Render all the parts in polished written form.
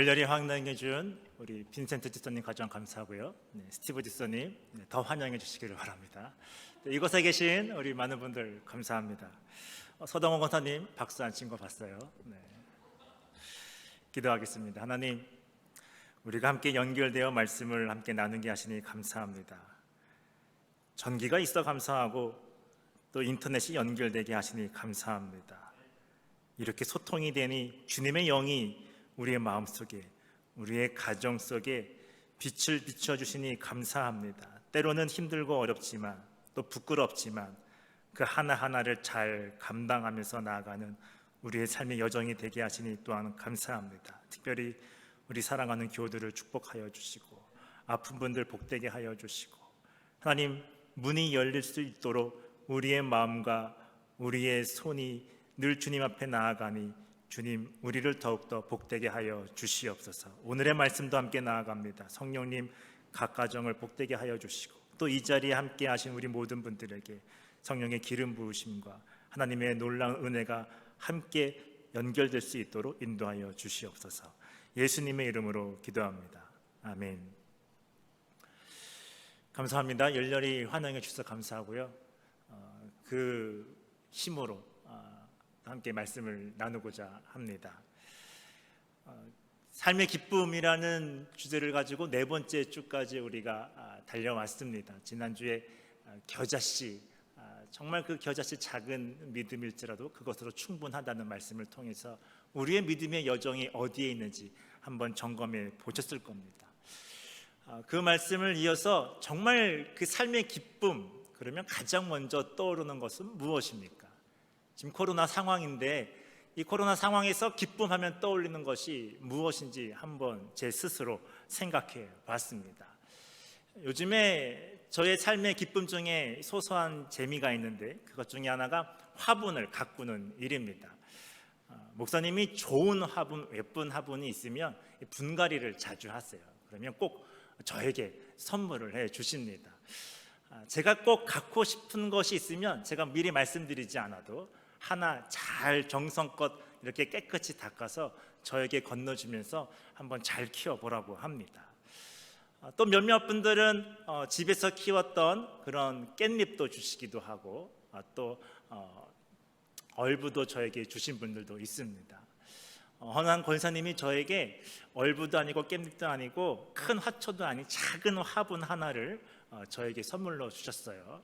열렬히 환영해 준 우리 빈센트 지소님 가장 감사하고요. 스티브 지소님 더 환영해 주시기를 바랍니다. 이곳에 계신 우리 많은 분들 감사합니다. 서동원 권사님 박수 안 친 거 봤어요. 기도하겠습니다. 하나님, 우리가 함께 연결되어 말씀을 함께 나누게 하시니 감사합니다. 전기가 있어 감사하고 또 인터넷이 연결되게 하시니 감사합니다. 이렇게 소통이 되니 주님의 영이 우리의 마음속에, 우리의 가정 속에 빛을 비춰주시니 감사합니다. 때로는 힘들고 어렵지만 또 부끄럽지만 그 하나하나를 잘 감당하면서 나아가는 우리의 삶의 여정이 되게 하시니 또한 감사합니다. 특별히 우리 사랑하는 교우들을 축복하여 주시고 아픈 분들 복되게 하여 주시고, 하나님, 문이 열릴 수 있도록 우리의 마음과 우리의 손이 늘 주님 앞에 나아가니 주님, 우리를 더욱더 복되게 하여 주시옵소서. 오늘의 말씀도 함께 나아갑니다. 성령님, 각 가정을 복되게 하여 주시고 또 이 자리에 함께 하신 우리 모든 분들에게 성령의 기름 부으심과 하나님의 놀라운 은혜가 함께 연결될 수 있도록 인도하여 주시옵소서. 예수님의 이름으로 기도합니다. 아멘. 감사합니다. 열렬히 환영해 주셔서 감사하고요. 그 힘으로 함께 말씀을 나누고자 합니다. 삶의 기쁨이라는 주제를 가지고 네 번째 주까지 우리가 달려왔습니다. 지난주에 겨자씨, 정말 그 겨자씨 작은 믿음일지라도 그것으로 충분하다는 말씀을 통해서 우리의 믿음의 여정이 어디에 있는지 한번 점검해 보셨을 겁니다. 그 말씀을 이어서 정말 그 삶의 기쁨, 그러면 가장 먼저 떠오르는 것은 무엇입니까? 지금 코로나 상황인데 이 코로나 상황에서 기쁨하면 떠올리는 것이 무엇인지 한번 제 스스로 생각해 봤습니다. 요즘에 저의 삶의 기쁨 중에 소소한 재미가 있는데 그것 중에 하나가 화분을 가꾸는 일입니다. 목사님이 좋은 화분, 예쁜 화분이 있으면 분갈이를 자주 하세요. 그러면 꼭 저에게 선물을 해 주십니다. 제가 꼭 갖고 싶은 것이 있으면 제가 미리 말씀드리지 않아도 하나 잘 정성껏 이렇게 깨끗이 닦아서 저에게 건너주면서 한번 잘 키워보라고 합니다. 또 몇몇 분들은 집에서 키웠던 그런 깻잎도 주시기도 하고 또 얼부도 저에게 주신 분들도 있습니다. 허난 권사님이 저에게 얼부도 아니고 깻잎도 아니고 큰 화초도 아닌 작은 화분 하나를 저에게 선물로 주셨어요.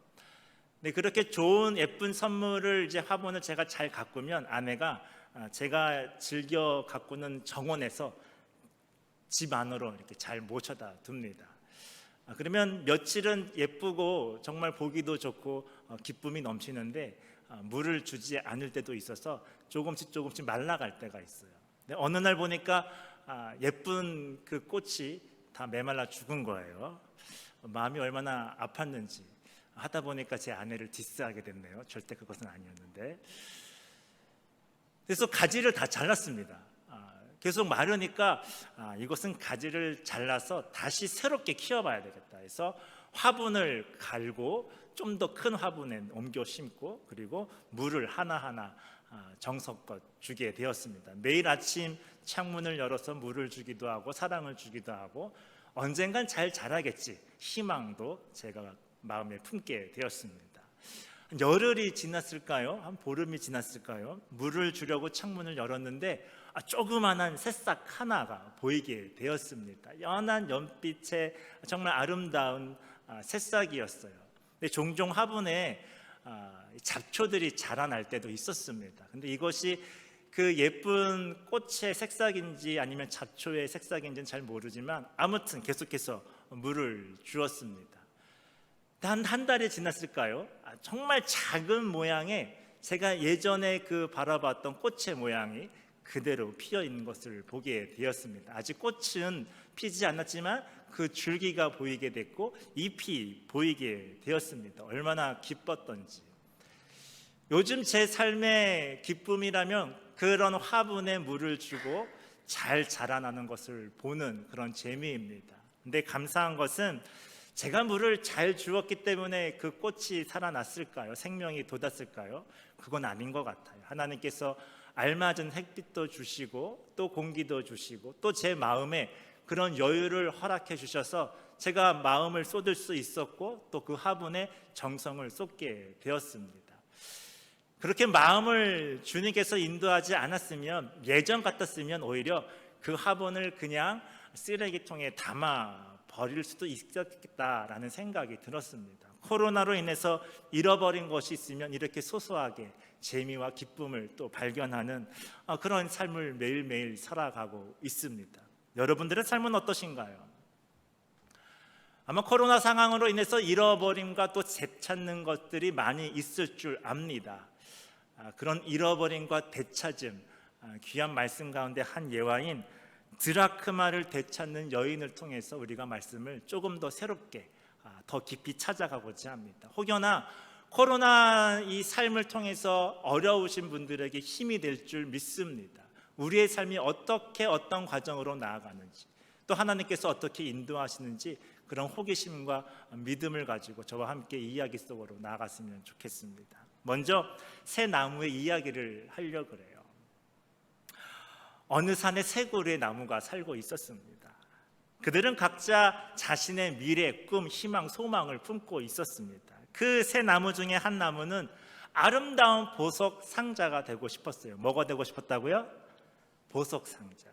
네, 그렇게 좋은 예쁜 선물을 이제 화분을 제가 잘 가꾸면 아내가 제가 즐겨 가꾸는 정원에서 집 안으로 이렇게 잘 모셔다 둡니다. 그러면 며칠은 예쁘고 정말 보기도 좋고 기쁨이 넘치는데 물을 주지 않을 때도 있어서 조금씩 말라갈 때가 있어요. 어느 날 보니까 예쁜 그 꽃이 다 메말라 죽은 거예요. 마음이 얼마나 아팠는지 하다 보니까 제 아내를 디스하게 됐네요. 절대 그것은 아니었는데. 그래서 가지를 다 잘랐습니다. 계속 마르니까 이것은 가지를 잘라서 다시 새롭게 키워봐야 되겠다 해서 화분을 갈고 좀 더 큰 화분에 옮겨 심고 그리고 물을 하나하나 정성껏 주게 되었습니다. 매일 아침 창문을 열어서 물을 주기도 하고 사랑을 주기도 하고 언젠간 잘 자라겠지 희망도 제가 마음에 품게 되었습니다. 열흘이 지났을까요? 한 보름이 지났을까요? 물을 주려고 창문을 열었는데 조그만한 새싹 하나가 보이게 되었습니다. 연한 연빛의 정말 아름다운 새싹이었어요. 근데 종종 화분에 잡초들이 자라날 때도 있었습니다. 근데 이것이 그 예쁜 꽃의 색싹인지 아니면 잡초의 색싹인지는 잘 모르지만 아무튼 계속해서 물을 주었습니다. 한 달이 지났을까요? 정말 작은 모양의 제가 예전에 그 바라봤던 꽃의 모양이 그대로 피어 있는 것을 보게 되었습니다. 아직 꽃은 피지 않았지만 그 줄기가 보이게 됐고 잎이 보이게 되었습니다. 얼마나 기뻤던지. 요즘 제 삶의 기쁨이라면 그런 화분에 물을 주고 잘 자라나는 것을 보는 그런 재미입니다. 근데 감사한 것은 제가 물을 잘 주었기 때문에 그 꽃이 살아났을까요? 생명이 돋았을까요? 그건 아닌 것 같아요. 하나님께서 알맞은 햇빛도 주시고 또 공기도 주시고 또 제 마음에 그런 여유를 허락해 주셔서 제가 마음을 쏟을 수 있었고 또 그 화분에 정성을 쏟게 되었습니다. 그렇게 마음을 주님께서 인도하지 않았으면, 예전 같았으면 오히려 그 화분을 그냥 쓰레기통에 담아 버릴 수도 있었겠다라는 생각이 들었습니다. 코로나로 인해서 잃어버린 것이 있으면 이렇게 소소하게 재미와 기쁨을 또 발견하는 그런 삶을 매일매일 살아가고 있습니다. 여러분들의 삶은 어떠신가요? 아마 코로나 상황으로 인해서 잃어버림과 또 되찾는 것들이 많이 있을 줄 압니다. 그런 잃어버림과 되찾음, 귀한 말씀 가운데 한 예화인 드라크마를 되찾는 여인을 통해서 우리가 말씀을 조금 더 새롭게 더 깊이 찾아가고자 합니다. 혹여나 코로나 이 삶을 통해서 어려우신 분들에게 힘이 될 줄 믿습니다. 우리의 삶이 어떻게 어떤 과정으로 나아가는지, 또 하나님께서 어떻게 인도하시는지 그런 호기심과 믿음을 가지고 저와 함께 이야기 속으로 나아갔으면 좋겠습니다. 먼저 새 나무의 이야기를 하려고 그래요. 어느 산에 세 그루의 나무가 살고 있었습니다. 그들은 각자 자신의 미래, 꿈, 희망, 소망을 품고 있었습니다. 그 세 나무 중에 한 나무는 아름다운 보석 상자가 되고 싶었어요. 뭐가 되고 싶었다고요? 보석 상자.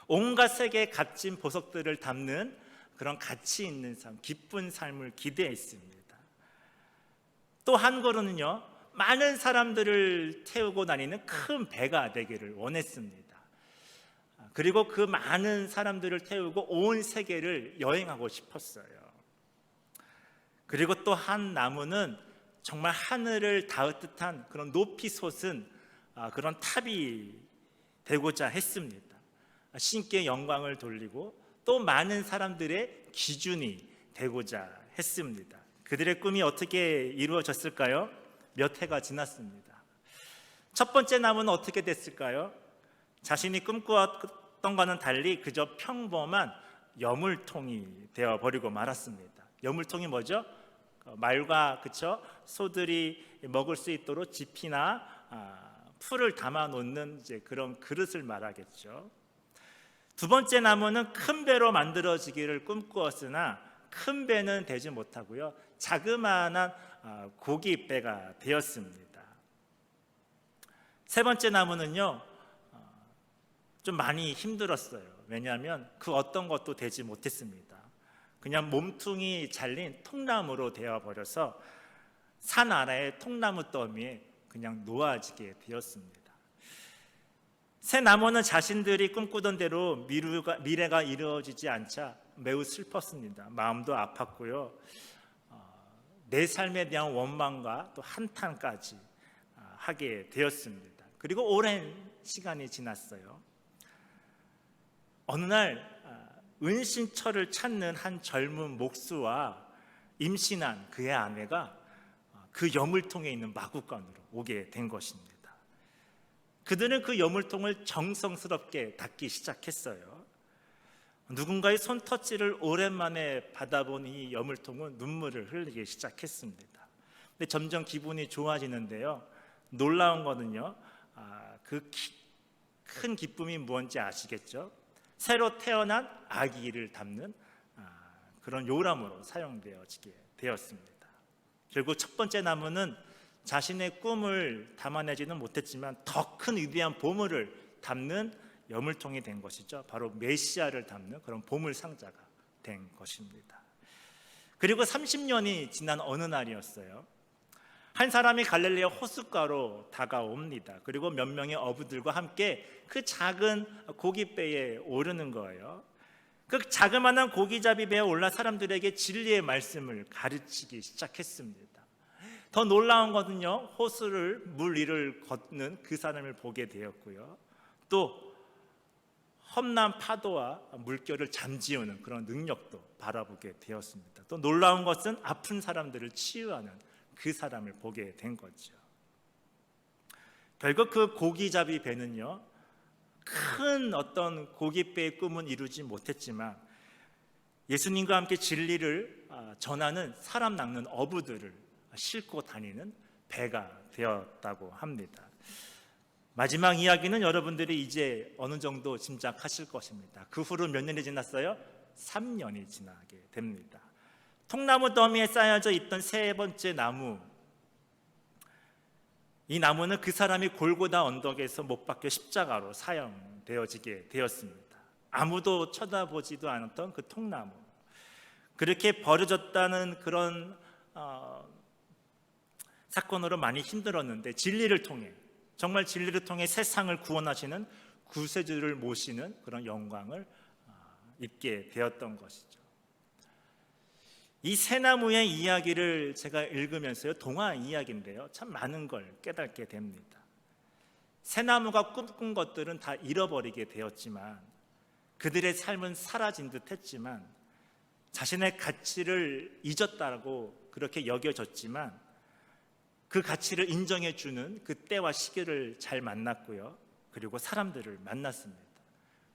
온갖 세계의 값진 보석들을 담는 그런 가치 있는 삶, 기쁜 삶을 기대했습니다. 또 한 그루는요, 많은 사람들을 태우고 다니는 큰 배가 되기를 원했습니다. 그리고 그 많은 사람들을 태우고 온 세계를 여행하고 싶었어요. 그리고 또 한 나무는 정말 하늘을 닿을 듯한 그런 높이 솟은 그런 탑이 되고자 했습니다. 신께 영광을 돌리고 또 많은 사람들의 기준이 되고자 했습니다. 그들의 꿈이 어떻게 이루어졌을까요? 몇 해가 지났습니다. 첫 번째 나무는 어떻게 됐을까요? 자신이 꿈꾸었던 것과는 달리 그저 평범한 여물통이 되어버리고 말았습니다. 여물통이 뭐죠? 말과 소들이 먹을 수 있도록 짚이나 풀을 담아 놓는 그런 그릇을 말하겠죠. 두 번째 나무는 큰 배로 만들어지기를 꿈꾸었으나 큰 배는 되지 못하고요, 자그마한 고깃배가 되었습니다. 세 번째 나무는요, 좀 많이 힘들었어요. 왜냐하면 그 어떤 것도 되지 못했습니다. 그냥 몸통이 잘린 통나무로 되어버려서 산 아래의 통나무 더미에 그냥 놓아지게 되었습니다. 새 나무는 자신들이 꿈꾸던 대로 미래가 이루어지지 않자 매우 슬펐습니다. 마음도 아팠고요, 내 삶에 대한 원망과 또 한탄까지 하게 되었습니다. 그리고 오랜 시간이 지났어요. 어느 날 은신처를 찾는 한 젊은 목수와 임신한 그의 아내가 그 여물통에 있는 마구간으로 오게 된 것입니다. 그들은 그 여물통을 정성스럽게 닦기 시작했어요. 누군가의 손터치를 오랜만에 받아본 이 여물통은 눈물을 흘리기 시작했습니다. 근데 점점 기분이 좋아지는데요, 놀라운 거는요, 그 큰 기쁨이 무엇인지 아시겠죠? 새로 태어난 아기를 담는 그런 요람으로 사용되어지게 되었습니다. 결국 첫 번째 나무는 자신의 꿈을 담아내지는 못했지만 더 큰 위대한 보물을 담는 여물통이 된 것이죠. 바로 메시아를 담는 그런 보물 상자가 된 것입니다. 그리고 30년이 지난 어느 날이었어요. 한 사람이 갈릴리아 호숫가로 다가옵니다. 그리고 몇 명의 어부들과 함께 그 작은 고깃배에 오르는 거예요. 그 자그마한 고기잡이 배에 올라 사람들에게 진리의 말씀을 가르치기 시작했습니다. 더 놀라운 것은요, 호수를 물 위를 걷는 그 사람을 보게 되었고요, 또 험난 파도와 물결을 잠재우는 그런 능력도 바라보게 되었습니다. 또 놀라운 것은 아픈 사람들을 치유하는 그 사람을 보게 된 거죠. 결국 그 고기잡이 배는요, 큰 어떤 고깃배의 꿈은 이루지 못했지만 예수님과 함께 진리를 전하는 사람 낚는 어부들을 싣고 다니는 배가 되었다고 합니다. 마지막 이야기는 여러분들이 이제 어느 정도 짐작하실 것입니다. 그 후로 몇 년이 지났어요? 3년이 지나게 됩니다. 통나무 더미에 쌓여져 있던 세 번째 나무, 이 나무는 그 사람이 골고다 언덕에서 못 박혀 십자가로 사형되어지게 되었습니다. 아무도 쳐다보지도 않았던 그 통나무, 그렇게 버려졌다는 그런 사건으로 많이 힘들었는데 진리를 통해, 정말 진리를 통해 세상을 구원하시는 구세주를 모시는 그런 영광을 입게 되었던 것이죠. 이 새 나무의 이야기를 제가 읽으면서요, 동화 이야기인데요, 참 많은 걸 깨닫게 됩니다. 새 나무가 꿈꾼 것들은 다 잃어버리게 되었지만, 그들의 삶은 사라진 듯 했지만, 자신의 가치를 잊었다고 그렇게 여겨졌지만, 그 가치를 인정해 주는 그 때와 시기를 잘 만났고요, 그리고 사람들을 만났습니다.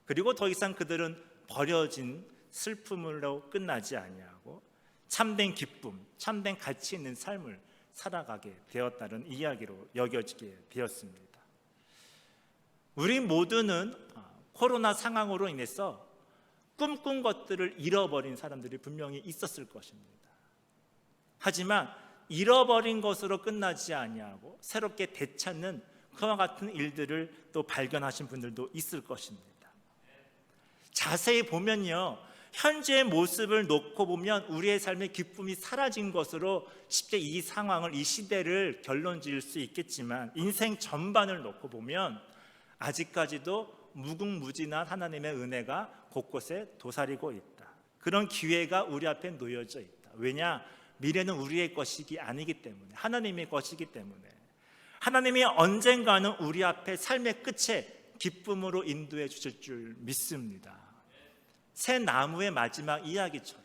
그리고 더 이상 그들은 버려진 슬픔으로 끝나지 아니하고 참된 기쁨, 참된 가치 있는 삶을 살아가게 되었다는 이야기로 여겨지게 되었습니다. 우리 모두는 코로나 상황으로 인해서 꿈꾼 것들을 잃어버린 사람들이 분명히 있었을 것입니다. 하지만 잃어버린 것으로 끝나지 아니하고 새롭게 되찾는 그와 같은 일들을 또 발견하신 분들도 있을 것입니다. 자세히 보면요, 현재의 모습을 놓고 보면 우리의 삶의 기쁨이 사라진 것으로 쉽게 이 상황을, 이 시대를 결론 지을 수 있겠지만, 인생 전반을 놓고 보면 아직까지도 무궁무진한 하나님의 은혜가 곳곳에 도사리고 있다. 그런 기회가 우리 앞에 놓여져 있다. 왜냐? 미래는 우리의 것이기 아니기 때문에, 하나님의 것이기 때문에, 하나님이 언젠가는 우리 앞에 삶의 끝에 기쁨으로 인도해 주실 줄 믿습니다. 새 나무의 마지막 이야기처럼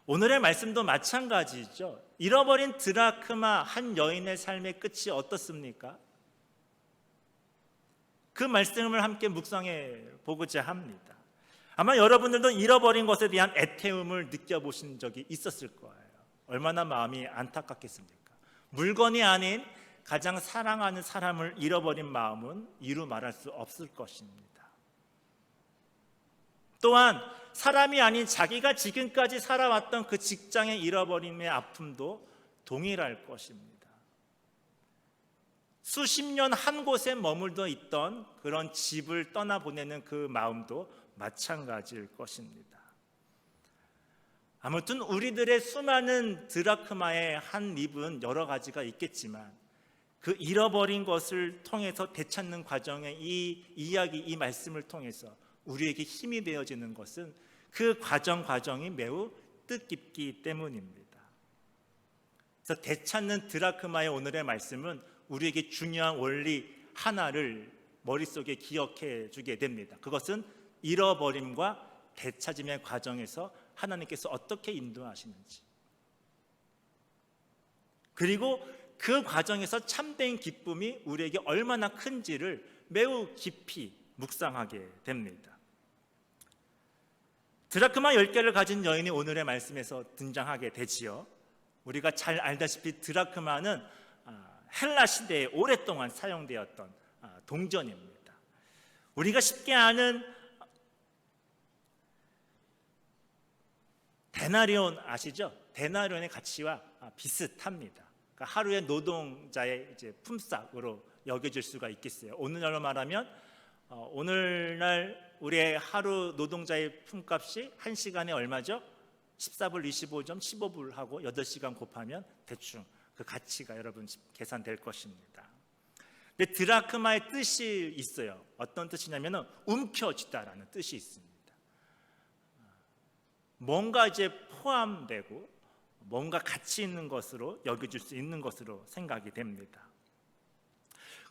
오늘의 말씀도 마찬가지죠. 잃어버린 드라크마 한 여인의 삶의 끝이 어떻습니까? 그 말씀을 함께 묵상해 보고자 합니다. 아마 여러분들도 잃어버린 것에 대한 애태움을 느껴보신 적이 있었을 거예요. 얼마나 마음이 안타깝겠습니까? 물건이 아닌 가장 사랑하는 사람을 잃어버린 마음은 이루 말할 수 없을 것입니다. 또한 사람이 아닌 자기가 지금까지 살아왔던 그 직장의 잃어버림의 아픔도 동일할 것입니다. 수십 년 한 곳에 머물러 있던 그런 집을 떠나보내는 그 마음도 마찬가지일 것입니다. 아무튼 우리들의 수많은 드라크마의 한 잎은 여러 가지가 있겠지만, 그 잃어버린 것을 통해서 되찾는 과정의 이 이야기, 이 말씀을 통해서 우리에게 힘이 되어지는 것은 그 과정이 매우 뜻깊기 때문입니다. 그래서 되찾는 드라크마의 오늘의 말씀은 우리에게 중요한 원리 하나를 머릿속에 기억해 주게 됩니다. 그것은 잃어버림과 되찾음의 과정에서 하나님께서 어떻게 인도하시는지, 그리고 그 과정에서 참된 기쁨이 우리에게 얼마나 큰지를 매우 깊이 묵상하게 됩니다. 드라크마 10개를 가진 여인이 오늘의 말씀에서 등장하게 되지요. 우리가 잘 알다시피 드라크마는 헬라 시대에 오랫동안 사용되었던 동전입니다. 우리가 쉽게 아는 데나리온 아시죠? 데나리온의 가치와 비슷합니다. 그러니까 하루의 노동자의 이제 품삯으로 여겨질 수가 있겠어요. 오늘날로 말하면 오늘날 우리의 하루 노동자의 품값이 1시간에 얼마죠? 14불 25점 15불 하고 8시간 곱하면 대충 그 가치가 여러분 계산될 것입니다. 근데 드라크마의 뜻이 있어요. 어떤 뜻이냐면 움켜쥐다라는 뜻이 있습니다. 뭔가 이제 포함되고 뭔가 가치 있는 것으로 여겨질 수 있는 것으로 생각이 됩니다.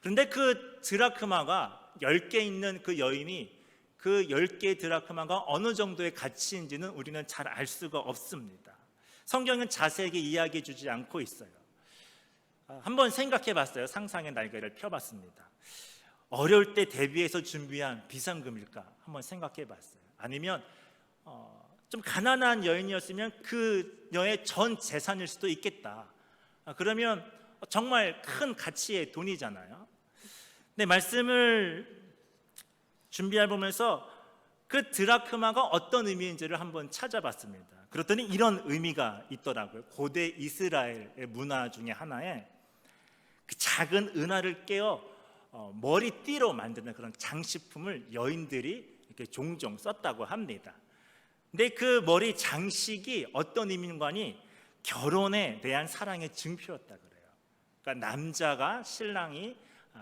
그런데 그 드라크마가 10개 있는 그 여인이 그 10개의 드라크마가 어느 정도의 가치인지는 우리는 잘 알 수가 없습니다. 성경은 자세하게 이야기해 주지 않고 있어요. 한번 생각해 봤어요. 상상의 날개를 펴봤습니다. 어려울 때 대비해서 준비한 비상금일까? 한번 생각해 봤어요. 아니면 좀 가난한 여인이었으면 그 여의 전 재산일 수도 있겠다. 그러면 정말 큰 가치의 돈이잖아요. 네, 말씀을 준비해 보면서 그 드라크마가 어떤 의미인지를 한번 찾아봤습니다. 그랬더니 이런 의미가 있더라고요. 고대 이스라엘의 문화 중에 하나에 그 작은 은하를 깨어 머리띠로 만드는 그런 장식품을 여인들이 이렇게 종종 썼다고 합니다. 근데 그 머리 장식이 어떤 의미인가니 결혼에 대한 사랑의 증표였다 그래요. 그러니까 남자가 신랑이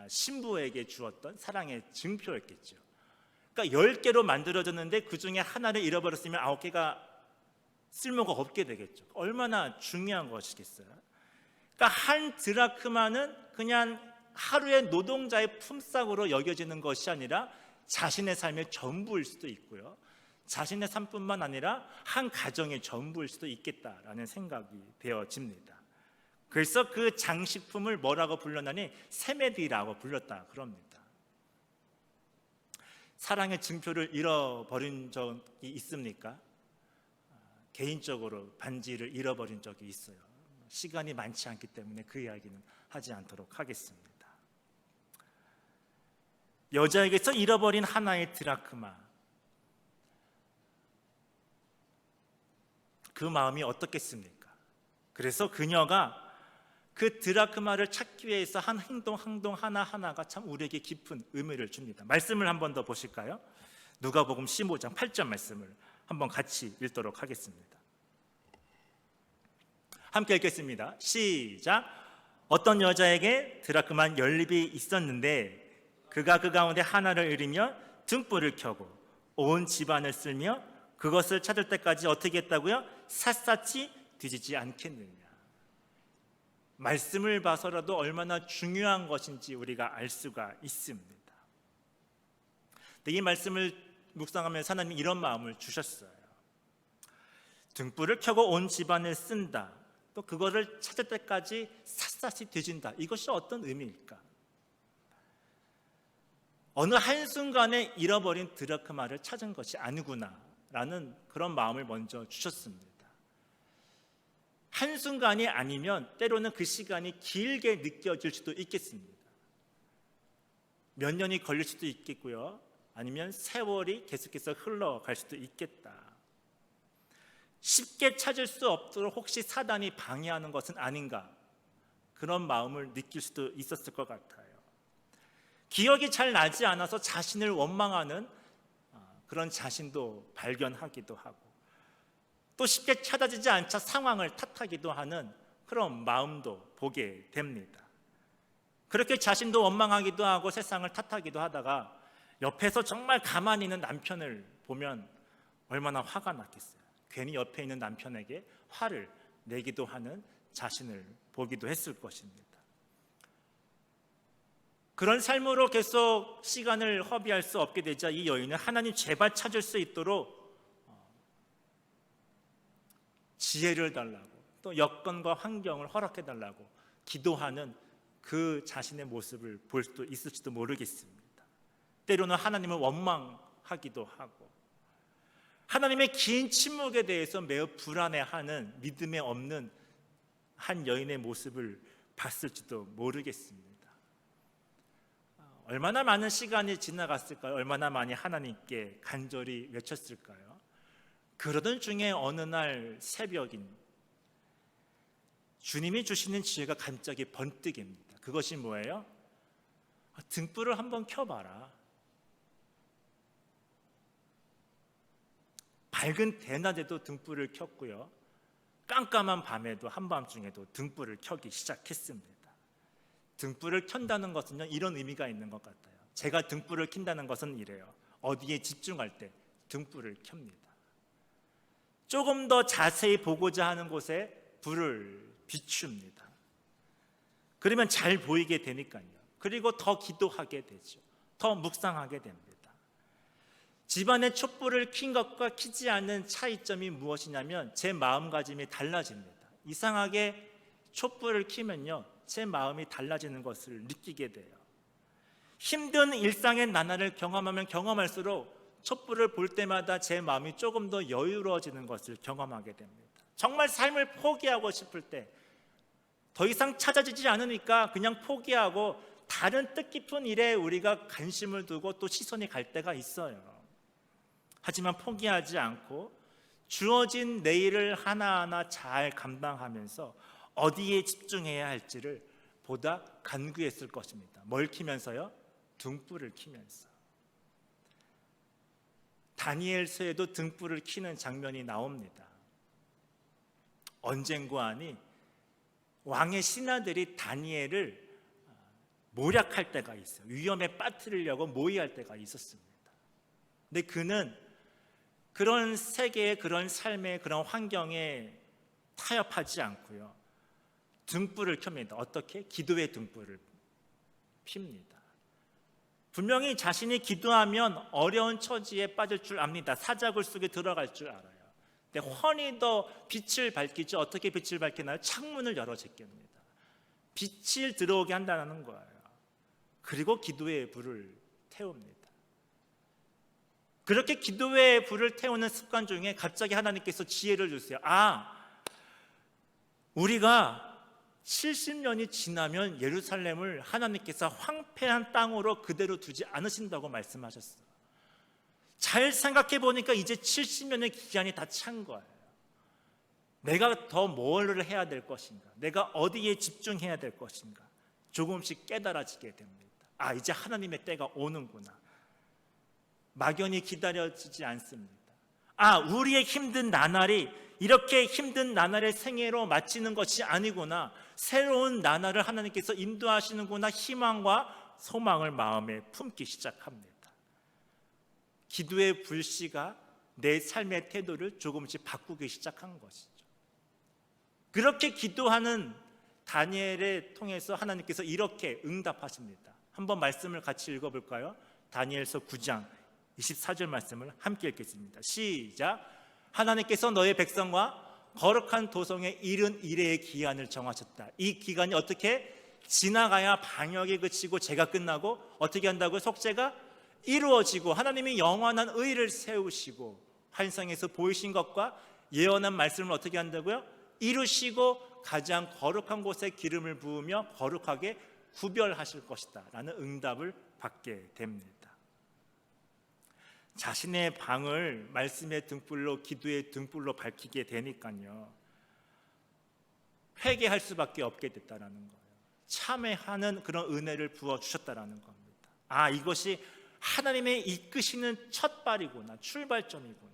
신부에게 주었던 사랑의 증표였겠죠. 그러니까 10개로 만들어졌는데 그 중에 하나를 잃어버렸으면 9개가 쓸모가 없게 되겠죠. 얼마나 중요한 것이겠어요. 그러니까 한 드라크마는 그냥 하루의 노동자의 품삯으로 여겨지는 것이 아니라 자신의 삶의 전부일 수도 있고요, 자신의 삶뿐만 아니라 한 가정의 전부일 수도 있겠다라는 생각이 되어집니다. 그래서 그 장식품을 뭐라고 불렀나니 세메디라고 불렀다 그럽니다. 사랑의 증표를 잃어버린 적이 있습니까? 개인적으로 반지를 잃어버린 적이 있어요. 시간이 많지 않기 때문에 그 이야기는 하지 않도록 하겠습니다. 여자에게서 잃어버린 하나의 드라크마, 그 마음이 어떻겠습니까? 그래서 그녀가 그 드라크마를 찾기 위해서 한 행동 하나하나가 참 우리에게 깊은 의미를 줍니다. 말씀을 한 번 더 보실까요? 누가복음 15장 8절 말씀을 한번 같이 읽도록 하겠습니다. 함께 읽겠습니다. 시작. 어떤 여자에게 드라크마 10립이 있었는데 그가 그 가운데 하나를 잃으며 등불을 켜고 온 집안을 쓸며 그것을 찾을 때까지 어떻게 했다고요? 샅샅이 뒤지지 않겠느냐. 말씀을 봐서라도 얼마나 중요한 것인지 우리가 알 수가 있습니다. 이 말씀을 묵상하면서 하나님이 이런 마음을 주셨어요. 등불을 켜고 온 집안을 쓴다, 또 그거를 찾을 때까지 샅샅이 뒤진다. 이것이 어떤 의미일까? 어느 한순간에 잃어버린 드라크마를 찾은 것이 아니구나 라는 그런 마음을 먼저 주셨습니다. 한순간이 아니면 때로는 그 시간이 길게 느껴질 수도 있겠습니다. 몇 년이 걸릴 수도 있겠고요, 아니면 세월이 계속해서 흘러갈 수도 있겠다. 쉽게 찾을 수 없도록 혹시 사단이 방해하는 것은 아닌가, 그런 마음을 느낄 수도 있었을 것 같아요. 기억이 잘 나지 않아서 자신을 원망하는 그런 자신도 발견하기도 하고, 또 쉽게 찾아지지 않자 상황을 탓하기도 하는 그런 마음도 보게 됩니다. 그렇게 자신도 원망하기도 하고 세상을 탓하기도 하다가 옆에서 정말 가만히 있는 남편을 보면 얼마나 화가 났겠어요. 괜히 옆에 있는 남편에게 화를 내기도 하는 자신을 보기도 했을 것입니다. 그런 삶으로 계속 시간을 허비할 수 없게 되자 이 여인은 하나님 제발 찾을 수 있도록 지혜를 달라고, 또 여건과 환경을 허락해 달라고 기도하는 그 자신의 모습을 볼 수도 있을지도 모르겠습니다. 때로는 하나님을 원망하기도 하고 하나님의 긴 침묵에 대해서 매우 불안해하는 믿음에 없는 한 여인의 모습을 봤을지도 모르겠습니다. 얼마나 많은 시간이 지나갔을까요? 얼마나 많이 하나님께 간절히 외쳤을까요? 그러던 중에 어느 날 새벽인 주님이 주시는 지혜가 갑자기 번뜩입니다. 그것이 뭐예요? 등불을 한번 켜봐라. 밝은 대낮에도 등불을 켰고요, 깜깜한 밤에도 한밤중에도 등불을 켜기 시작했습니다. 등불을 켠다는 것은요, 이런 의미가 있는 것 같아요. 제가 등불을 켠다는 것은 이래요. 어디에 집중할 때 등불을 켭니다. 조금 더 자세히 보고자 하는 곳에 불을 비춥니다. 그러면 잘 보이게 되니까요. 그리고 더 기도하게 되죠. 더 묵상하게 됩니다. 집안에 촛불을 킨 것과 켜지 않는 차이점이 무엇이냐면 제 마음가짐이 달라집니다. 이상하게 촛불을 켜면요, 제 마음이 달라지는 것을 느끼게 돼요. 힘든 일상의 나날을 경험하면 경험할수록 촛불을 볼 때마다 제 마음이 조금 더 여유로워지는 것을 경험하게 됩니다. 정말 삶을 포기하고 싶을 때, 더 이상 찾아지지 않으니까 그냥 포기하고 다른 뜻깊은 일에 우리가 관심을 두고 또 시선이 갈 때가 있어요. 하지만 포기하지 않고 주어진 내일을 하나하나 잘 감당하면서 어디에 집중해야 할지를 보다 간구했을 것입니다. 뭘 키면서요? 등불을 키면서. 다니엘서에도 등불을 키는 장면이 나옵니다. 언젠가니 왕의 신하들이 다니엘을 모략할 때가 있어요. 위험에 빠뜨리려고 모의할 때가 있었습니다. 근데 그는 그런 세계의 그런 삶의 그런 환경에 타협하지 않고요, 등불을 켭니다. 어떻게? 기도의 등불을 핍니다. 분명히 자신이 기도하면 어려운 처지에 빠질 줄 압니다. 사자굴 속에 들어갈 줄 알아요. 근데 훤히 더 빛을 밝히죠. 어떻게 빛을 밝히나요? 창문을 열어 제낍니다. 빛을 들어오게 한다는 거예요. 그리고 기도의 불을 태웁니다. 그렇게 기도의 불을 태우는 습관 중에 갑자기 하나님께서 지혜를 주세요. 우리가 70년이 지나면 예루살렘을 하나님께서 황폐한 땅으로 그대로 두지 않으신다고 말씀하셨어요. 잘 생각해 보니까 이제 70년의 기간이 다 찬 거예요. 내가 더 뭘 해야 될 것인가, 내가 어디에 집중해야 될 것인가 조금씩 깨달아지게 됩니다. 이제 하나님의 때가 오는구나. 막연히 기다려지지 않습니다. 우리의 힘든 나날이 이렇게 힘든 나날의 생애로 마치는 것이 아니구나. 새로운 나날을 하나님께서 인도하시는구나. 희망과 소망을 마음에 품기 시작합니다. 기도의 불씨가 내 삶의 태도를 조금씩 바꾸기 시작한 것이죠. 그렇게 기도하는 다니엘을 통해서 하나님께서 이렇게 응답하십니다. 한번 말씀을 같이 읽어볼까요? 다니엘서 9장 24절 말씀을 함께 읽겠습니다. 시작. 하나님께서 너의 백성과 거룩한 도성에 이른 이래의 기한을 정하셨다. 이 기간이 어떻게 지나가야 반역이 그치고 죄가 끝나고 어떻게 한다고요? 속죄가 이루어지고 하나님이 영원한 의를 세우시고 환상에서 보이신 것과 예언한 말씀을 어떻게 한다고요? 이루시고 가장 거룩한 곳에 기름을 부으며 거룩하게 구별하실 것이다 라는 응답을 받게 됩니다. 자신의 방을 말씀의 등불로, 기도의 등불로 밝히게 되니까요, 회개할 수밖에 없게 됐다라는 거예요. 참회하는 그런 은혜를 부어주셨다라는 겁니다. 이것이 하나님의 이끄시는 첫발이구나, 출발점이구나.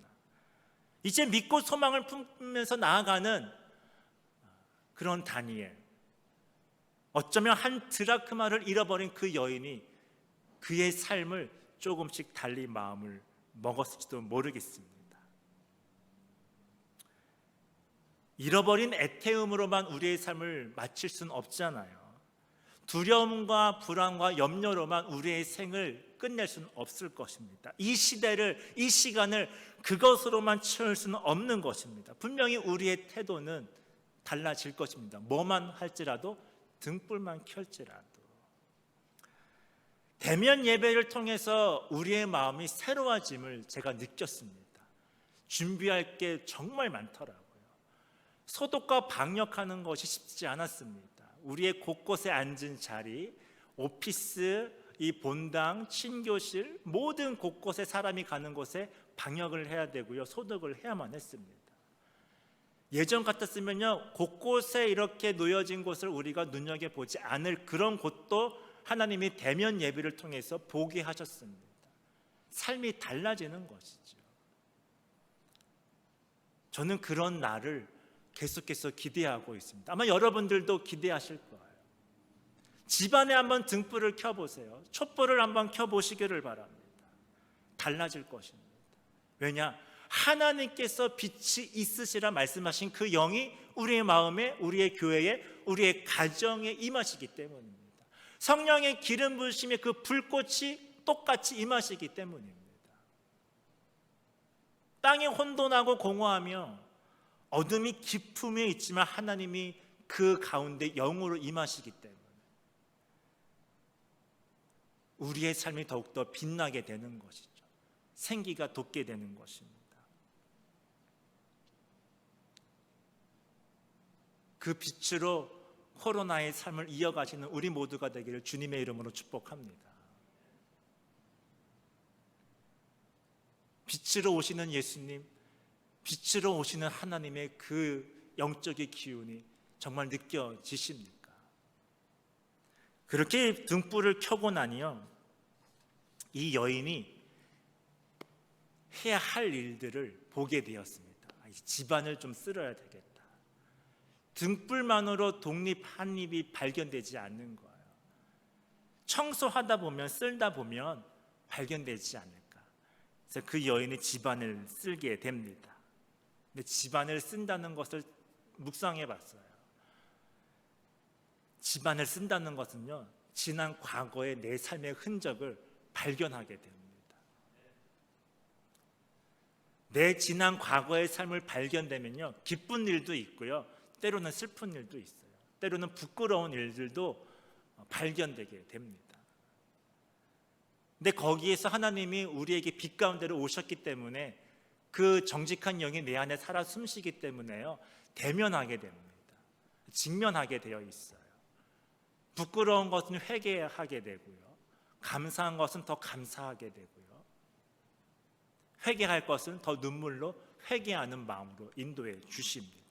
이제 믿고 소망을 품으면서 나아가는 그런 다니엘. 어쩌면 한 드라크마를 잃어버린 그 여인이 그의 삶을 조금씩 달리 마음을 먹었을지도 모르겠습니다. 잃어버린 에테움으로만 우리의 삶을 마칠 수는 없잖아요. 두려움과 불안과 염려로만 우리의 생을 끝낼 수는 없을 것입니다. 이 시대를, 이 시간을 그것으로만 채울 수는 없는 것입니다. 분명히 우리의 태도는 달라질 것입니다. 뭐만 할지라도, 등불만 켤지라도. 대면 예배를 통해서 우리의 마음이 새로워짐을 제가 느꼈습니다. 준비할 게 정말 많더라고요. 소독과 방역하는 것이 쉽지 않았습니다. 우리의 곳곳에 앉은 자리, 오피스, 이 본당, 친교실, 모든 곳곳에 사람이 가는 곳에 방역을 해야 되고요, 소독을 해야만 했습니다. 예전 같았으면요, 곳곳에 이렇게 놓여진 곳을 우리가 눈여겨보지 않을 그런 곳도 하나님이 대면 예배를 통해서 보게 하셨습니다. 삶이 달라지는 것이죠. 저는 그런 날을 계속해서 기대하고 있습니다. 아마 여러분들도 기대하실 거예요. 집안에 한번 등불을 켜보세요. 촛불을 한번 켜보시기를 바랍니다. 달라질 것입니다. 왜냐? 하나님께서 빛이 있으시라 말씀하신 그 영이 우리의 마음에, 우리의 교회에, 우리의 가정에 임하시기 때문입니다. 성령의 기름 부으심의 그 불꽃이 똑같이 임하시기 때문입니다. 땅이 혼돈하고 공허하며 어둠이 깊음에 있지만 하나님이 그 가운데 영으로 임하시기 때문에 우리의 삶이 더욱더 빛나게 되는 것이죠. 생기가 돋게 되는 것입니다. 그 빛으로 코로나의 삶을 이어가시는 우리 모두가 되기를 주님의 이름으로 축복합니다. 빛으로 오시는 예수님, 빛으로 오시는 하나님의 그 영적인 기운이 정말 느껴지십니까? 그렇게 등불을 켜고 나니요, 이 여인이 해야 할 일들을 보게 되었습니다. 집안을 좀 쓸어야 되겠다. 등불만으로 독립 한 입이 발견되지 않는 거예요. 청소하다 보면, 쓸다 보면 발견되지 않을까. 그래서 그 여인이 집안을 쓸게 됩니다. 근데 집안을 쓴다는 것을 묵상해 봤어요. 집안을 쓴다는 것은요, 지난 과거의 내 삶의 흔적을 발견하게 됩니다. 내 지난 과거의 삶을 발견되면요, 기쁜 일도 있고요, 때로는 슬픈 일도 있어요. 때로는 부끄러운 일들도 발견되게 됩니다. 근데 거기에서 하나님이 우리에게 빛 가운데로 오셨기 때문에, 그 정직한 영이 내 안에 살아 숨쉬기 때문에요, 대면하게 됩니다. 직면하게 되어 있어요. 부끄러운 것은 회개하게 되고요, 감사한 것은 더 감사하게 되고요, 회개할 것은 더 눈물로 회개하는 마음으로 인도해 주십니다.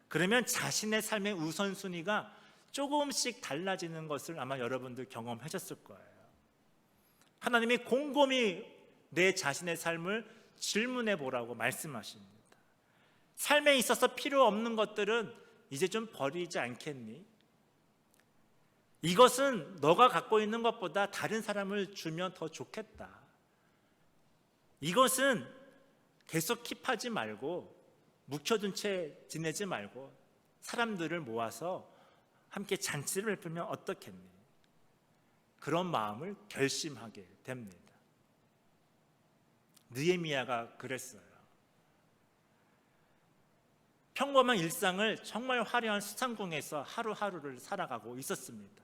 그러면 자신의 삶의 우선순위가 조금씩 달라지는 것을 아마 여러분들 경험하셨을 거예요. 하나님이 곰곰이 내 자신의 삶을 질문해 보라고 말씀하십니다. 삶에 있어서 필요 없는 것들은 이제 좀 버리지 않겠니? 이것은 너가 갖고 있는 것보다 다른 사람을 주면 더 좋겠다. 이것은 계속 킵하지 말고, 묵혀둔 채 지내지 말고 사람들을 모아서 함께 잔치를 베풀면 어떻겠니? 그런 마음을 결심하게 됩니다. 느헤미야가 그랬어요. 평범한 일상을 정말 화려한 수상궁에서 하루하루를 살아가고 있었습니다.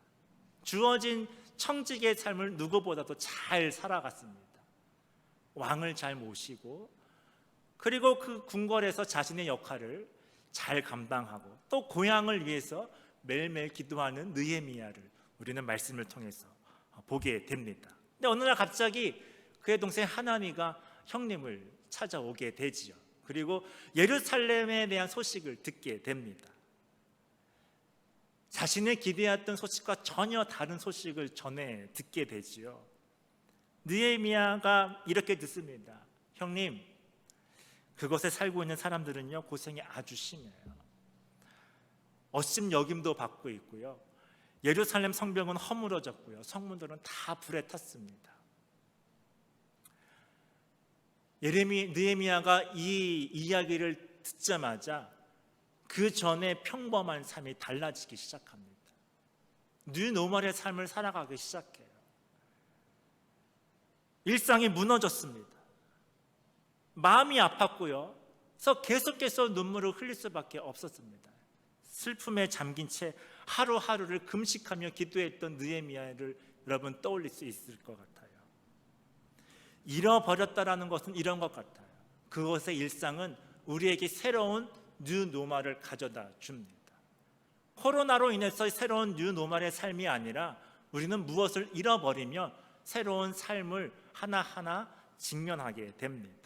주어진 청직의 삶을 누구보다도 잘 살아갔습니다. 왕을 잘 모시고, 그리고 그 궁궐에서 자신의 역할을 잘 감당하고, 또 고향을 위해서 매일매일 기도하는 느헤미야를 우리는 말씀을 통해서 보게 됩니다. 근데 어느 날 갑자기 그의 동생 하나니가 형님을 찾아오게 되지요. 그리고 예루살렘에 대한 소식을 듣게 됩니다. 자신의 기대했던 소식과 전혀 다른 소식을 전해 듣게 되지요. 느헤미야가 이렇게 듣습니다. 형님, 그곳에 살고 있는 사람들은요, 고생이 아주 심해요. 어심 여김도 받고 있고요, 예루살렘 성벽은 허물어졌고요, 성문들은 다 불에 탔습니다. 느헤미야가 이 이야기를 듣자마자 그 전에 평범한 삶이 달라지기 시작합니다. 뉴노멀의 삶을 살아가기 시작해요. 일상이 무너졌습니다. 마음이 아팠고요, 그래서 계속해서 눈물을 흘릴 수밖에 없었습니다. 슬픔에 잠긴 채 하루하루를 금식하며 기도했던 느헤미야를 여러분 떠올릴 수 있을 것 같아요. 잃어버렸다라는 것은 이런 것 같아요. 그것의 일상은 우리에게 새로운 뉴노멀을 가져다 줍니다. 코로나로 인해서 새로운 뉴노멀의 삶이 아니라 우리는 무엇을 잃어버리며 새로운 삶을 하나하나 직면하게 됩니다.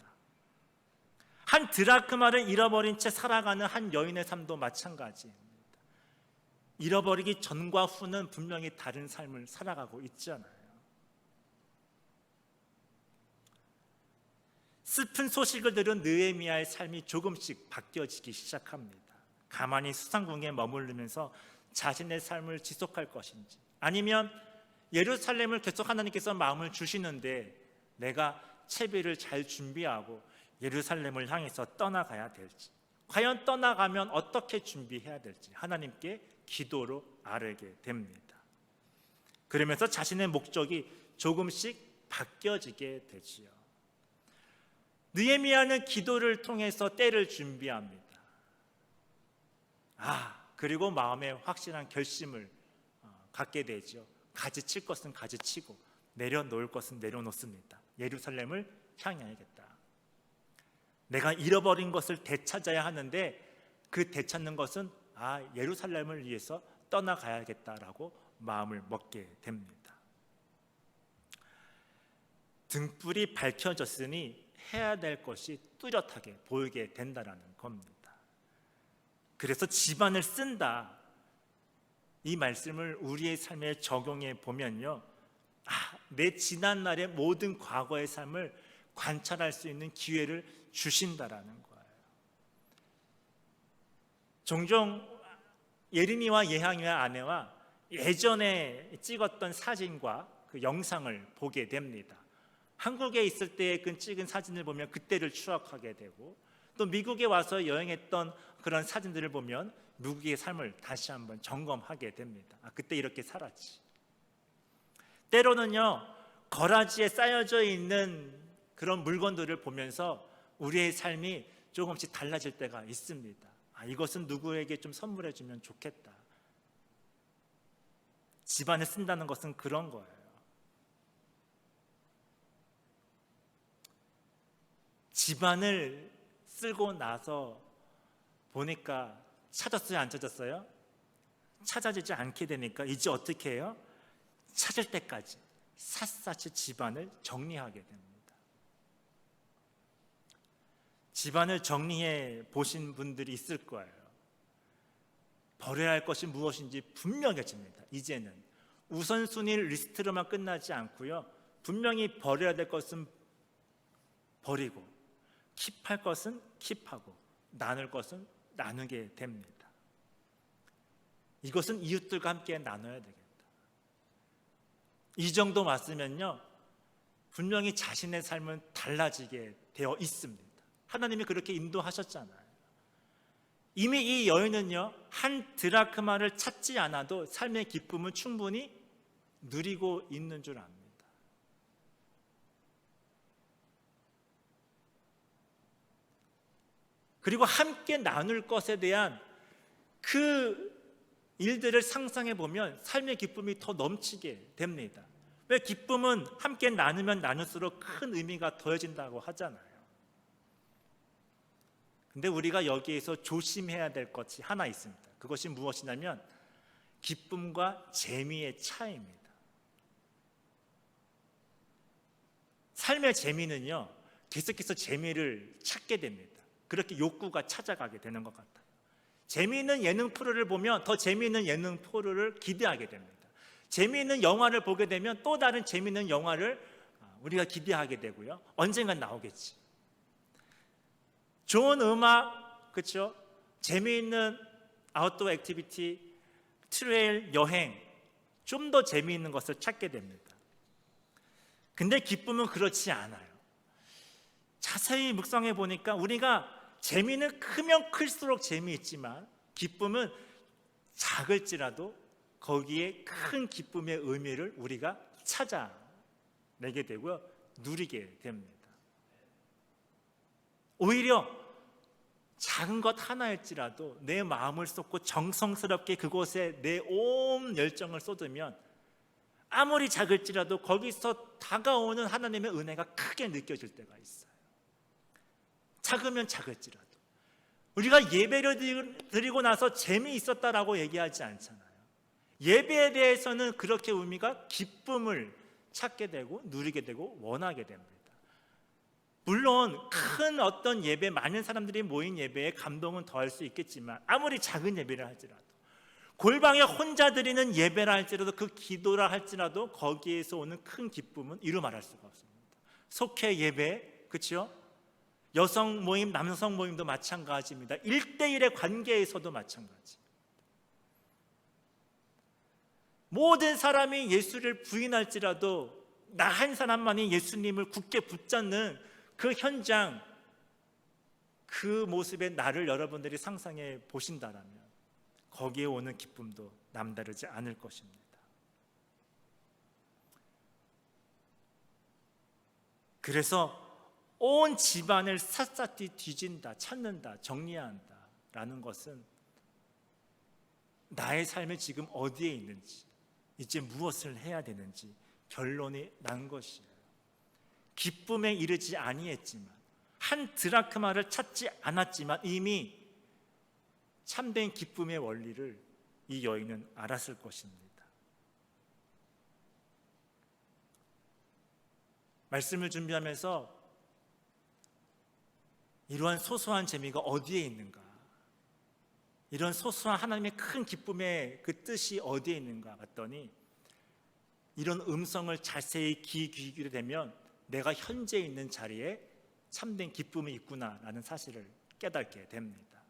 한 드라크마를 잃어버린 채 살아가는 한 여인의 삶도 마찬가지입니다. 잃어버리기 전과 후는 분명히 다른 삶을 살아가고 있잖아요. 슬픈 소식을 들은 느헤미야의 삶이 조금씩 바뀌어지기 시작합니다. 가만히 수상궁에 머무르면서 자신의 삶을 지속할 것인지, 아니면 예루살렘을 계속 하나님께서 마음을 주시는데 내가 채비를 잘 준비하고 예루살렘을 향해서 떠나가야 될지, 과연 떠나가면 어떻게 준비해야 될지 하나님께 기도로 아뢰게 됩니다. 그러면서 자신의 목적이 조금씩 바뀌어지게 되지요. 느헤미야는 기도를 통해서 때를 준비합니다. 그리고 마음에 확실한 결심을 갖게 되죠. 가지칠 것은 가지치고 내려놓을 것은 내려놓습니다. 예루살렘을 향해야겠다. 내가 잃어버린 것을 되찾아야 하는데 그 되찾는 것은 예루살렘을 위해서 떠나가야겠다라고 마음을 먹게 됩니다. 등불이 밝혀졌으니 해야 될 것이 뚜렷하게 보이게 된다라는 겁니다. 그래서 집안을 쓴다, 이 말씀을 우리의 삶에 적용해 보면요, 내 지난날의 모든 과거의 삶을 관찰할 수 있는 기회를 주신다라는 거예요. 종종 예린이와 예향이와 아내와 예전에 찍었던 사진과 그 영상을 보게 됩니다. 한국에 있을 때 그 찍은 사진을 보면 그때를 추억하게 되고, 또 미국에 와서 여행했던 그런 사진들을 보면 미국의 삶을 다시 한번 점검하게 됩니다. 그때 이렇게 살았지. 때로는요, 거라지에 쌓여져 있는 그런 물건들을 보면서 우리의 삶이 조금씩 달라질 때가 있습니다. 이것은 누구에게 좀 선물해 주면 좋겠다. 집안을 쓴다는 것은 그런 거예요. 집안을 쓰고 나서 보니까 찾았어요, 안 찾았어요? 찾아지지 않게 되니까 이제 어떻게 해요? 찾을 때까지 샅샅이 집안을 정리하게 됩니다. 집안을 정리해 보신 분들이 있을 거예요. 버려야 할 것이 무엇인지 분명해집니다. 이제는 우선순위 리스트로만 끝나지 않고요, 분명히 버려야 될 것은 버리고, 킵할 것은 킵하고, 나눌 것은 나누게 됩니다. 이것은 이웃들과 함께 나눠야 되겠다. 이 정도 맞으면요, 분명히 자신의 삶은 달라지게 되어 있습니다. 하나님이 그렇게 인도하셨잖아요. 이미 이 여인은요, 한 드라크마를 찾지 않아도 삶의 기쁨은 충분히 누리고 있는 줄 압니다. 그리고 함께 나눌 것에 대한 그 일들을 상상해 보면 삶의 기쁨이 더 넘치게 됩니다. 왜? 기쁨은 함께 나누면 나눌수록 큰 의미가 더해진다고 하잖아요. 근데 우리가 여기에서 조심해야 될 것이 하나 있습니다. 그것이 무엇이냐면 기쁨과 재미의 차이입니다. 삶의 재미는요, 계속해서 재미를 찾게 됩니다. 그렇게 욕구가 찾아가게 되는 것 같아요. 재미있는 예능 프로를 보면 더 재미있는 예능 프로를 기대하게 됩니다. 재미있는 영화를 보게 되면 또 다른 재미있는 영화를 우리가 기대하게 되고요, 언젠간 나오겠지. 좋은 음악, 그렇죠? 재미있는 아웃도어 액티비티, 트레일 여행, 좀 더 재미있는 것을 찾게 됩니다. 근데 기쁨은 그렇지 않아요. 자세히 묵상해 보니까 우리가 재미는 크면 클수록 재미있지만 기쁨은 작을지라도 거기에 큰 기쁨의 의미를 우리가 찾아내게 되고요, 누리게 됩니다. 오히려 작은 것 하나일지라도 내 마음을 쏟고 정성스럽게 그곳에 내 온 열정을 쏟으면 아무리 작을지라도 거기서 다가오는 하나님의 은혜가 크게 느껴질 때가 있어요. 작으면 작을지라도. 우리가 예배를 드리고 나서 재미있었다라고 얘기하지 않잖아요. 예배에 대해서는 그렇게 의미가 기쁨을 찾게 되고 누리게 되고 원하게 됩니다. 물론 큰 어떤 예배, 많은 사람들이 모인 예배에 감동은 더할 수 있겠지만 아무리 작은 예배를 할지라도, 골방에 혼자 드리는 예배라 할지라도, 그 기도라 할지라도 거기에서 오는 큰 기쁨은 이루 말할 수가 없습니다. 속회 예배, 그렇죠? 여성 모임, 남성 모임도 마찬가지입니다. 1대1의 관계에서도 마찬가지. 모든 사람이 예수를 부인할지라도 나 한 사람만이 예수님을 굳게 붙잡는 그 현장, 그 모습의 나를 여러분들이 상상해 보신다라면 거기에 오는 기쁨도 남다르지 않을 것입니다. 그래서 온 집안을 샅샅이 뒤진다, 찾는다, 정리한다 라는 것은 나의 삶이 지금 어디에 있는지, 이제 무엇을 해야 되는지 결론이 난 것이에요. 기쁨에 이르지 아니했지만, 한 드라크마를 찾지 않았지만 이미 참된 기쁨의 원리를 이 여인은 알았을 것입니다. 말씀을 준비하면서 이러한 소소한 재미가 어디에 있는가, 이런 소소한 하나님의 큰 기쁨의 그 뜻이 어디에 있는가 봤더니 이런 음성을 자세히 귀 기울이게 되면 내가 현재 있는 자리에 참된 기쁨이 있구나라는 사실을 깨닫게 됩니다.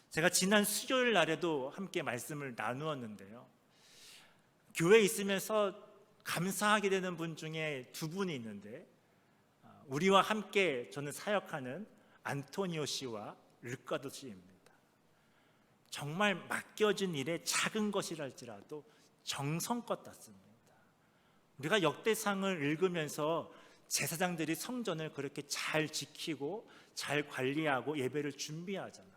제가 지난 수요일 날에도 함께 말씀을 나누었는데요, 교회에 있으면서 감사하게 되는 분 중에 두 분이 있는데, 우리와 함께 저는 사역하는 안토니오 씨와 르카도 씨입니다. 정말 맡겨진 일에 작은 것이랄지라도 정성껏 땄습니다. 우리가 역대상을 읽으면서 제사장들이 성전을 그렇게 잘 지키고 잘 관리하고 예배를 준비하잖아요.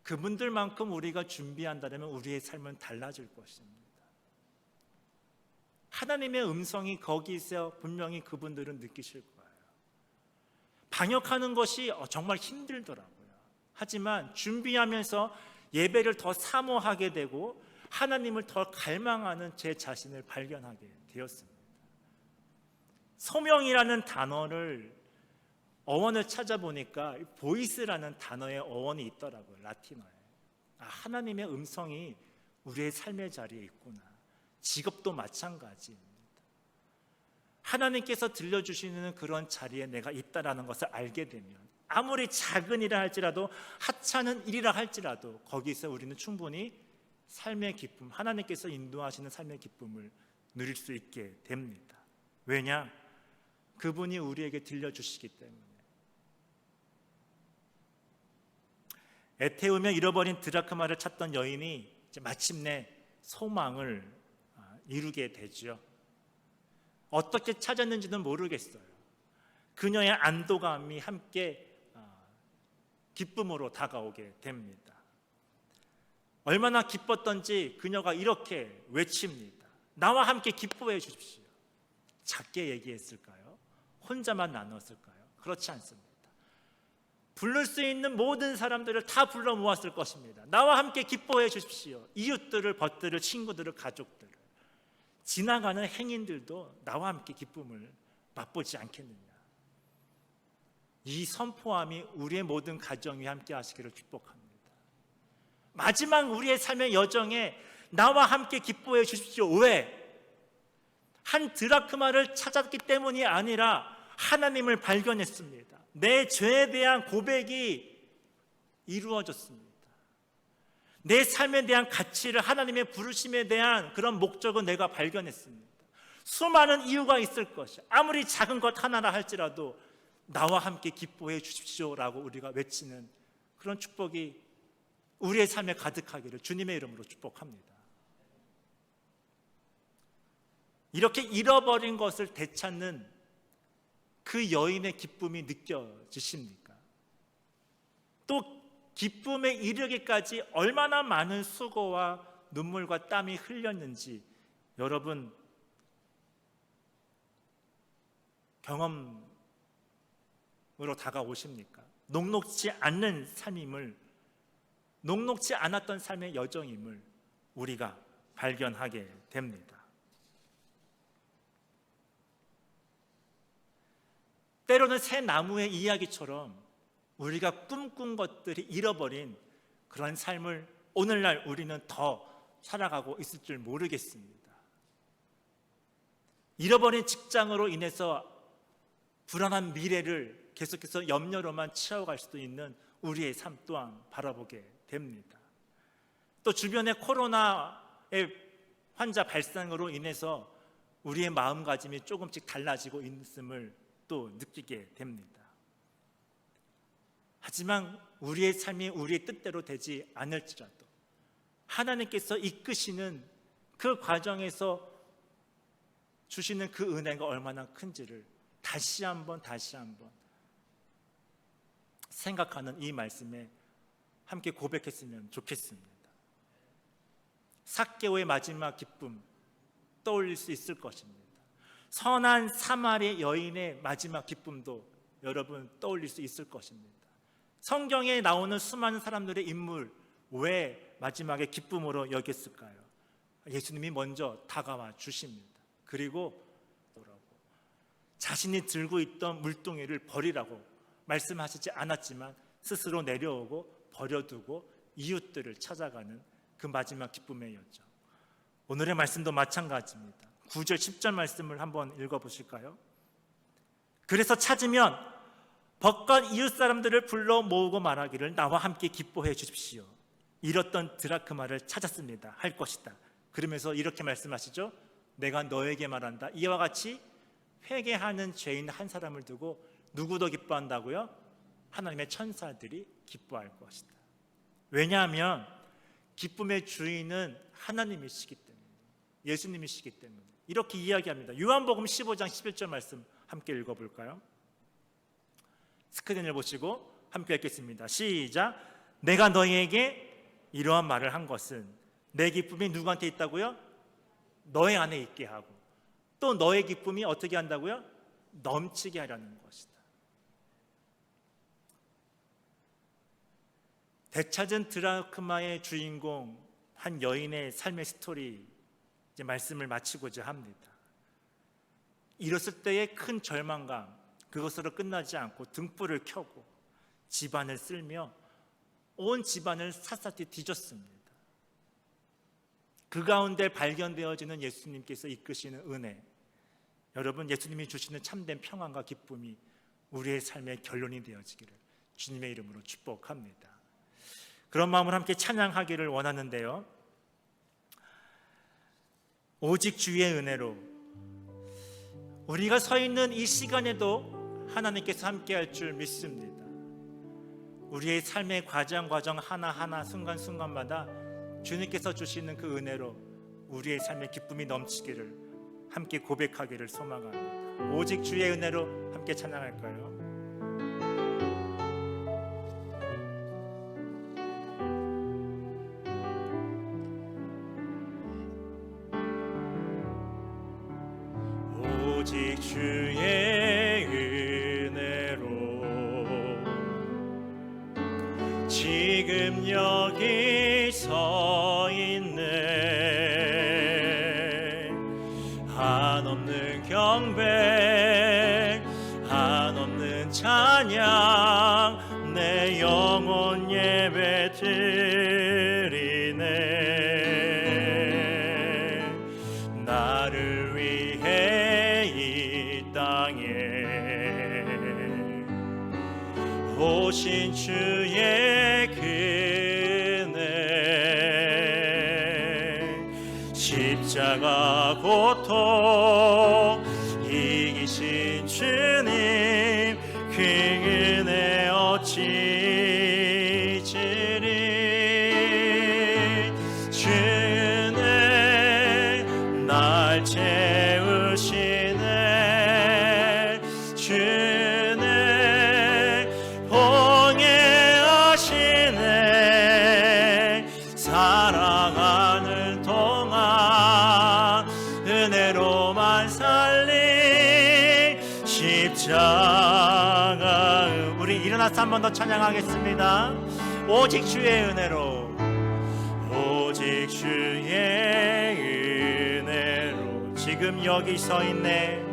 그분들만큼 우리가 준비한다면 우리의 삶은 달라질 것입니다. 하나님의 음성이 거기서 분명히 그분들은 느끼실 거예요. 방역하는 것이 정말 힘들더라고요. 하지만 준비하면서 예배를 더 사모하게 되고 하나님을 더 갈망하는 제 자신을 발견하게 되었습니다. 소명이라는 단어를 어원을 찾아보니까 보이스라는 단어의 어원이 있더라고요. 라틴어에. 하나님의 음성이 우리의 삶의 자리에 있구나. 직업도 마찬가지입니다. 하나님께서 들려주시는 그런 자리에 내가 있다라는 것을 알게 되면 아무리 작은 일이라 할지라도 하찮은 일이라 할지라도 거기서 우리는 충분히 삶의 기쁨, 하나님께서 인도하시는 삶의 기쁨을 누릴 수 있게 됩니다. 왜냐? 그분이 우리에게 들려주시기 때문에. 애태우며 잃어버린 드라크마를 찾던 여인이 이제 마침내 소망을 이루게 되죠. 어떻게 찾았는지는 모르겠어요. 그녀의 안도감이 함께 기쁨으로 다가오게 됩니다. 얼마나 기뻤던지 그녀가 이렇게 외칩니다. 나와 함께 기뻐해 주십시오. 작게 얘기했을까요? 혼자만 나눴을까요? 그렇지 않습니다. 부를 수 있는 모든 사람들을 다 불러 모았을 것입니다. 나와 함께 기뻐해 주십시오. 이웃들을, 벗들을, 친구들을, 가족들을. 지나가는 행인들도 나와 함께 기쁨을 맛보지 않겠느냐. 이 선포함이 우리의 모든 가정이 함께 하시기를 축복합니다. 마지막 우리의 삶의 여정에 나와 함께 기뻐해 주십시오. 왜? 한 드라크마를 찾았기 때문이 아니라 하나님을 발견했습니다. 내 죄에 대한 고백이 이루어졌습니다. 내 삶에 대한 가치를, 하나님의 부르심에 대한 그런 목적은 내가 발견했습니다. 수많은 이유가 있을 것이, 아무리 작은 것 하나라 할지라도 나와 함께 기뻐해 주십시오라고 우리가 외치는 그런 축복이 우리의 삶에 가득하기를 주님의 이름으로 축복합니다. 이렇게 잃어버린 것을 되찾는 그 여인의 기쁨이 느껴지십니까? 또 기쁨에 이르기까지 얼마나 많은 수고와 눈물과 땀이 흘렸는지 여러분 경험으로 다가오십니까? 녹록지 않는 삶임을, 녹록지 않았던 삶의 여정임을 우리가 발견하게 됩니다. 때로는 새 나무의 이야기처럼 우리가 꿈꾼 것들이 잃어버린 그런 삶을 오늘날 우리는 더 살아가고 있을 줄 모르겠습니다. 잃어버린 직장으로 인해서 불안한 미래를 계속해서 염려로만 채워갈 수도 있는 우리의 삶 또한 바라보게 됩니다. 또 주변의 코로나의 환자 발생으로 인해서 우리의 마음가짐이 조금씩 달라지고 있음을 또 느끼게 됩니다. 하지만 우리의 삶이 우리의 뜻대로 되지 않을지라도 하나님께서 이끄시는 그 과정에서 주시는 그 은혜가 얼마나 큰지를 다시 한번 생각하는 이 말씀에 함께 고백했으면 좋겠습니다. 삭개오의 마지막 기쁨 떠올릴 수 있을 것입니다. 선한 사마리 여인의 마지막 기쁨도 여러분 떠올릴 수 있을 것입니다. 성경에 나오는 수많은 사람들의 인물 왜 마지막에 기쁨으로 여겼을까요? 예수님이 먼저 다가와 주십니다. 그리고 자신이 들고 있던 물동이를 버리라고 말씀하시지 않았지만 스스로 내려오고 버려두고 이웃들을 찾아가는 그 마지막 기쁨의 여정. 오늘의 말씀도 마찬가지입니다. 9절 10절 말씀을 한번 읽어보실까요? 그래서 찾으면 벗간 이웃 사람들을 불러 모으고 말하기를 나와 함께 기뻐해 주십시오. 잃었던 드라크마를 찾았습니다. 할 것이다. 그러면서 이렇게 말씀하시죠. 내가 너에게 말한다. 이와 같이 회개하는 죄인 한 사람을 두고 누구도 기뻐한다고요? 하나님의 천사들이 기뻐할 것이다. 왜냐하면 기쁨의 주인은 하나님이시기 때문에, 예수님이시기 때문에 이렇게 이야기합니다. 요한복음 15장 11절 말씀 함께 읽어볼까요? 스크린을 보시고 함께 읽겠습니다. 시작. 내가 너희에게 이러한 말을 한 것은 내 기쁨이 누구한테 있다고요? 너의 안에 있게 하고 또 너의 기쁨이 어떻게 한다고요? 넘치게 하려는 것이다. 되찾은 드라크마의 주인공 한 여인의 삶의 스토리 이제 말씀을 마치고자 합니다. 이랬을 때의 큰 절망감, 그것으로 끝나지 않고 등불을 켜고 집안을 쓸며 온 집안을 샅샅이 뒤졌습니다. 그 가운데 발견되어지는 예수님께서 이끄시는 은혜, 여러분 예수님이 주시는 참된 평안과 기쁨이 우리의 삶의 결론이 되어지기를 주님의 이름으로 축복합니다. 그런 마음으로 함께 찬양하기를 원하는데요, 오직 주의 은혜로 우리가 서 있는 이 시간에도 하나님께서 함께 할 줄 믿습니다. 우리의 삶의 과정 하나하나 순간순간마다 주님께서 주시는 그 은혜로 우리의 삶의 기쁨이 넘치기를 함께 고백하기를 소망합니다. 오직 주의 은혜로 함께 찬양할까요? 오직 주의 은혜로 지금 여기 서 있네. 한없는 경배, 한없는 찬양, 내 영혼 예배 드리네. 나를 위해 이 땅에 오신 주의 그네, 십자가 고통 이기신 주님, 그 은혜 어찌 지리. 주네 날 채우시네. 주네 봉해하시네. 사랑하는 동안 은혜로만 살리 십자가. 우리 일어나서 한 번 더 찬양하겠습니다. 오직 주의 은혜로, 오직 주의 은혜로 지금 여기 서 있네.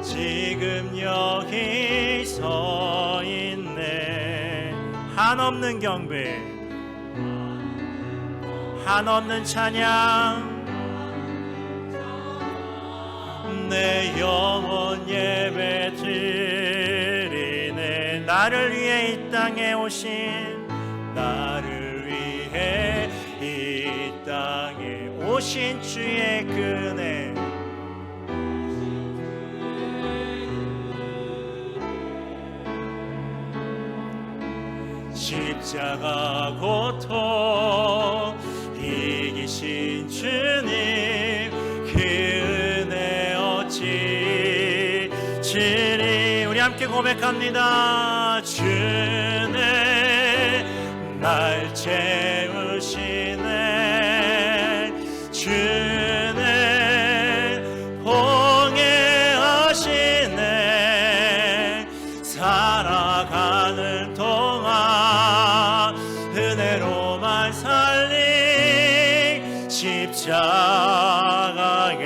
지금 여기 서 있네. 한없는 경배, 한없는 찬양, 내 영혼 예배 드리네. 나를 위해 이 땅에 오신, 나를 위해 이 땅에 오신 주의 그네, 십자가 고통 이기신 주님, 그 은혜 어찌 지리. 우리 함께 고백합니다. 주네 날 채우시네. 주네 봉해하시네. 살아가는 동 십자가에